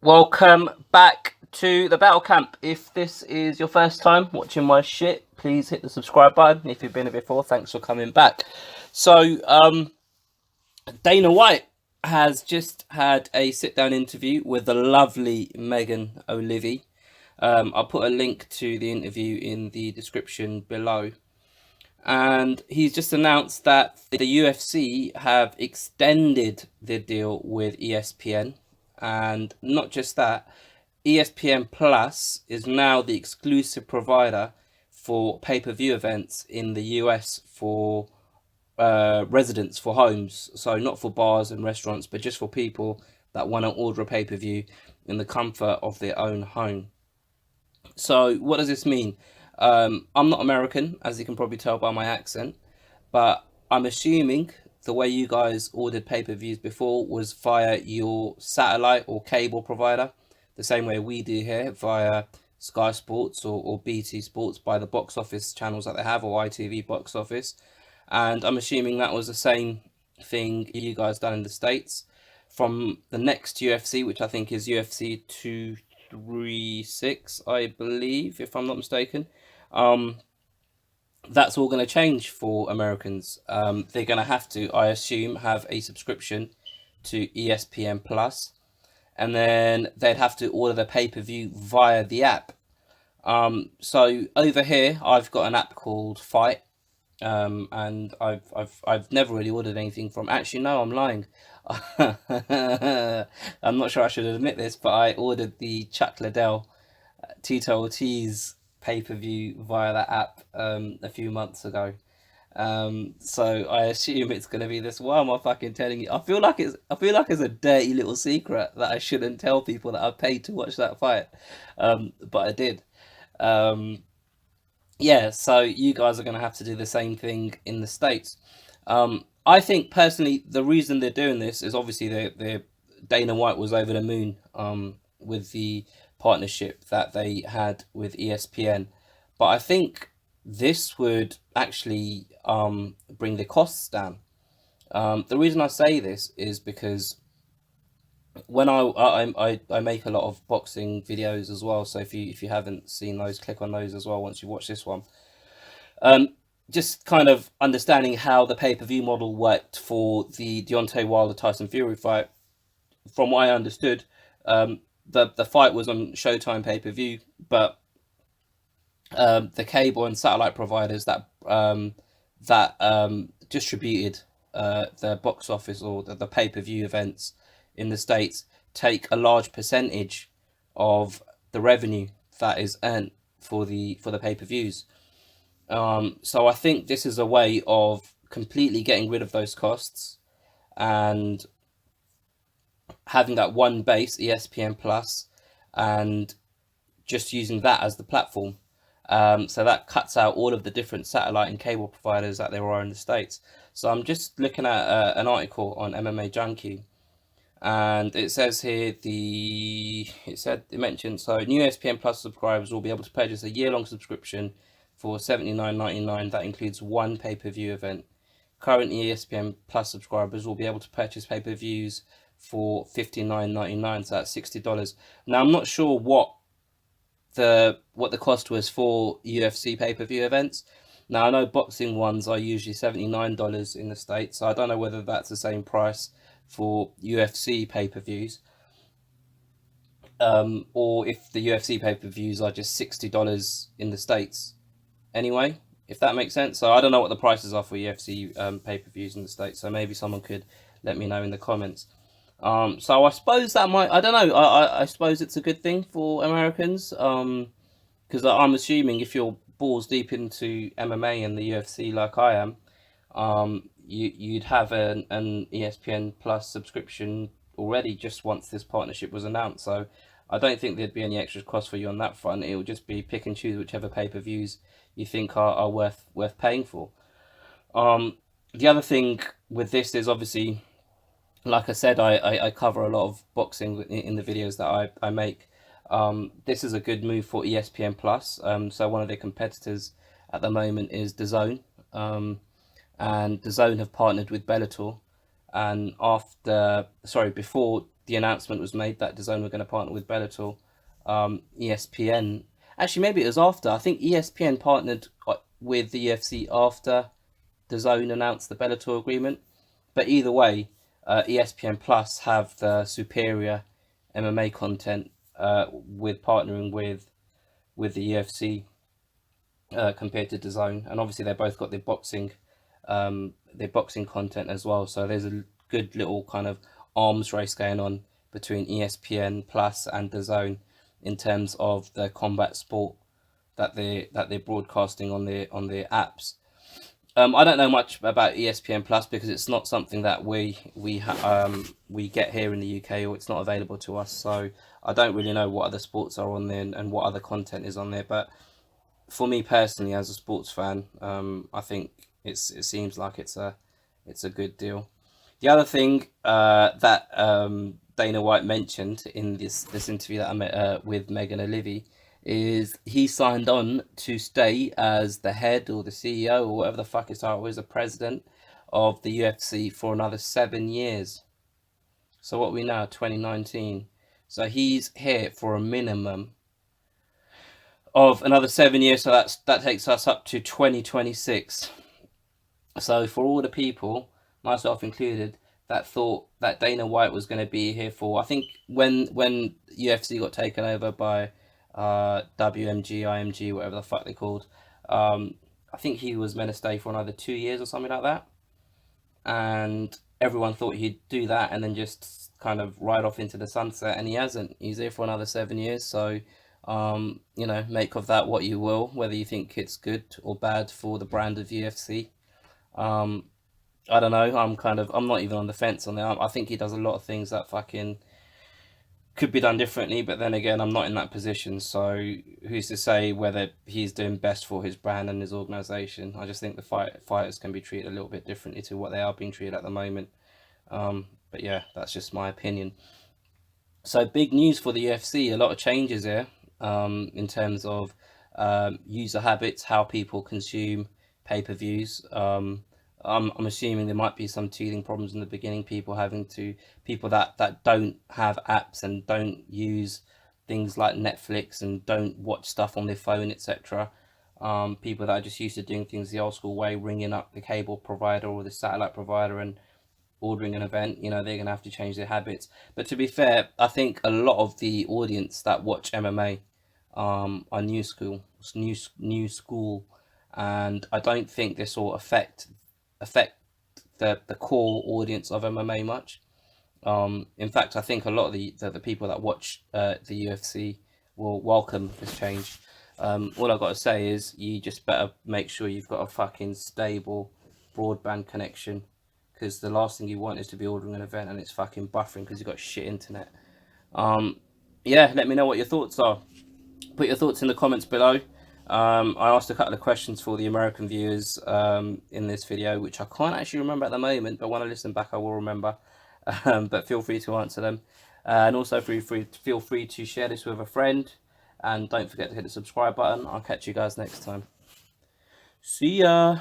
Welcome back to the Battle Camp. If this is your first time watching my shit, please hit the subscribe button. If you've been here before, thanks for coming back. So, Dana White has just had a sit-down interview with the lovely Megan O'Leary. I'll put a link to the interview in the description below. And he's just announced that the UFC have extended the deal with ESPN. And not just that, ESPN Plus is now the exclusive provider for pay-per-view events in the US for residents, for homes. So not for bars and restaurants, but just for people that want to order a pay-per-view in the comfort of their own home. So what does this mean? I'm not American, as you can probably tell by my accent, but I'm assuming the way you guys ordered pay-per-views before was via your satellite or cable provider, the same way we do here via Sky Sports or BT Sports by the box office channels that they have, or ITV box office. And I'm assuming that was the same thing you guys done in the States. From the next UFC, which I think is UFC 236, I believe, if I'm not mistaken, that's all going to change for Americans. They're going to have to, I assume, have a subscription to ESPN Plus, and then they'd have to order the pay-per-view via the app. So over here, I've got an app called Fight, and I've never really ordered anything from. Actually, no, I'm lying. I'm not sure I should admit this, but I ordered the Chuck Liddell Tito Ortiz pay-per-view via that app a few months ago. So I assume it's gonna be this. Why am I fucking telling you? I feel like it's a dirty little secret that I shouldn't tell people that I paid to watch that fight. But I did. Yeah, so you guys are gonna have to do the same thing in the States. I think personally the reason they're doing this is obviously they Dana White was over the moon with the partnership that they had with ESPN, but I think this would actually bring the costs down. The reason I say this is because when I make a lot of boxing videos as well, so if you haven't seen those, click on those as well once you watch this one. Just kind of understanding how the pay-per-view model worked for the Deontay Wilder Tyson Fury fight. From what I understood, the fight was on Showtime pay-per-view, but the cable and satellite providers that distributed the box office or the pay-per-view events in the States take a large percentage of the revenue that is earned for the pay-per-views. So I think this is a way of completely getting rid of those costs and having that one base, ESPN Plus, and just using that as the platform. So that cuts out all of the different satellite and cable providers that there are in the States. So I'm just looking at an article on MMA Junkie, and it says here it mentioned, so new ESPN Plus subscribers will be able to purchase a year-long subscription for $79.99 that includes one pay-per-view event. Current ESPN Plus subscribers will be able to purchase pay-per-views for $59.99, so that's $60. Now I'm not sure what the cost was for UFC pay-per-view events. Now I know boxing ones are usually $79 in the States, so I don't know whether that's the same price for UFC pay-per-views, or if the UFC pay-per-views are just $60 in the States anyway, if that makes sense. So I don't know what the prices are for UFC pay-per-views in the States, so maybe someone could let me know in the comments. So I suppose that might, I don't know, I suppose it's a good thing for Americans, because I'm assuming if you're balls deep into MMA and the UFC like I am, you'd have an ESPN Plus subscription already just once this partnership was announced. So I don't think there'd be any extra cost for you on that front. It will just be pick and choose whichever pay-per-views you think are worth paying for. The other thing with this is obviously, like I said, I cover a lot of boxing in the videos that I make. This is a good move for ESPN Plus. So one of their competitors at the moment is DAZN, and DAZN have partnered with Bellator. And before the announcement was made that DAZN were going to partner with Bellator, ESPN. Actually, maybe it was after. I think ESPN partnered with the UFC after DAZN announced the Bellator agreement. But either way, ESPN Plus have the superior MMA content with partnering with the UFC compared to DAZN, and obviously they both got their boxing content as well. So there's a good little kind of arms race going on between ESPN Plus and DAZN in terms of the combat sport that they're broadcasting on their apps. I don't know much about ESPN Plus because it's not something that we get here in the UK, or it's not available to us. So I don't really know what other sports are on there and what other content is on there. But for me personally, as a sports fan, I think it seems like it's a good deal. The other thing that Dana White mentioned in this interview that I met with Megan O'Leary is he signed on to stay as the head or the CEO or whatever the fuck his title is, the president of the UFC for another 7 years. So what we now, 2019. So he's here for a minimum of another 7 years. So that takes us up to 2026. So for all the people, myself included, that thought that Dana White was going to be here for, I think when UFC got taken over by WMG, IMG, whatever the fuck they called, I think he was meant to stay for another 2 years or something like that. And everyone thought he'd do that and then just kind of ride off into the sunset, and he hasn't. He's here for another 7 years. So make of that what you will, whether you think it's good or bad for the brand of UFC. I don't know. I'm not even on the fence on that. I think he does a lot of things that fucking could be done differently, but then again, I'm not in that position. So who's to say whether he's doing best for his brand and his organization? I just think the fighters can be treated a little bit differently to what they are being treated at the moment. But yeah, that's just my opinion. So big news for the UFC. A lot of changes here in terms of user habits, how people consume pay-per-views. I'm assuming there might be some teething problems in the beginning. People that don't have apps and don't use things like Netflix and don't watch stuff on their phone, etc. People that are just used to doing things the old school way, ringing up the cable provider or the satellite provider and ordering an event. They're going to have to change their habits. But to be fair, I think a lot of the audience that watch MMA are new school, and I don't think this will affect the core audience of MMA much. In fact, I think a lot of the people that watch the UFC will welcome this change. All I've got to say is you just better make sure you've got a fucking stable broadband connection, because the last thing you want is to be ordering an event and it's fucking buffering because you've got shit internet. Yeah, let me know what your thoughts are. Put your thoughts in the comments below. I asked a couple of questions for the American viewers in this video, which I can't actually remember at the moment, but when I listen back I will remember. But feel free to answer them, and also feel free to share this with a friend, and don't forget to hit the subscribe button. I'll catch you guys next time. See ya.